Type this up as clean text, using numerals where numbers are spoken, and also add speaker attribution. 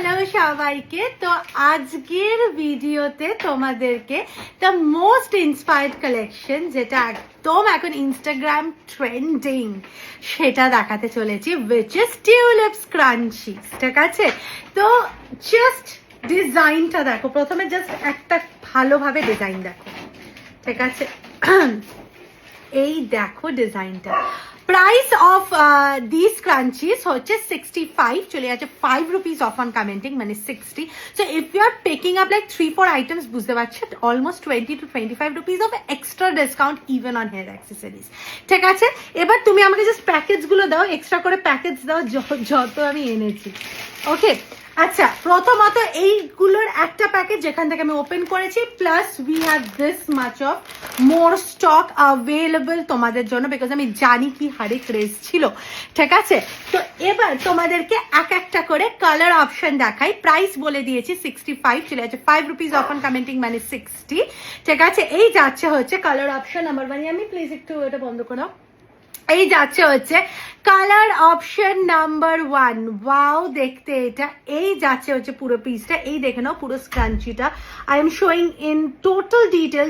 Speaker 1: Hello সবাইকে। তো আজকের ভিডিওতে তোমাদেরকে দ্য মোস্ট ইন্সপায়ার্ড কালেকশন, যেটা একদম এখন ইনস্টাগ্রাম ট্রেন্ডিং, সেটা দেখাতে চলেছি, উইচ ইজ টিউলিপ স্ক্রাঞ্চিজ। ঠিক আছে, তো জাস্ট ডিজাইনটা দেখো। প্রথমে জাস্ট একটা ভালোভাবে ডিজাইন দেখো। ঠিক আছে, এই দেখো ডিজাইনটা। প্রাইস অফ দিস ক্রাঞ্চিস হচ্ছে 65, চলে যাচ্ছে 5 রুপিস অফ অন কমেন্টিং, মানে 60। So if you are picking up like 3-4 items, বুঝতে পারছো, almost 20 to 25 rupees of extra discount even on hair accessories. ঠিক আছে, এবার তুমি আমাকে জাস্ট প্যাকেজগুলো দাও, এক্সট্রা করে প্যাকেজ দাও যত আমি এনেছি। ওকে, আচ্ছা, প্রথমত এইগুলোর একটা প্যাকেজ যেখান থেকে আমি ওপেন করেছি, plus we have this much of more stock available তোমাদের জন্য, বিকজ আমি জানি কি হারে ক্রেজ ছিল। ঠিক আছে, তো এবার তোমাদেরকে এক একটা করে কালার অপশন দেখাই। প্রাইস বলে দিয়েছি 65, চলে যাচ্ছে 5 রুপিস অফ অন কমেন্টিং, মানে 60। ঠিক আছে, এই যাচ্ছে হচ্ছে কালার অপশন নাম্বার 1। আমি প্লিজ একটু এটা বন্ধ করো। এই যাচ্ছে হচ্ছে কালার অপশন নাম্বার 1। ওয়াও, দেখতে এটা। এই যাচ্ছে হচ্ছে পুরো পিসটা, এই দেখে নাও পুরো স্ক্রাঞ্চিটা। I am showing in total detail.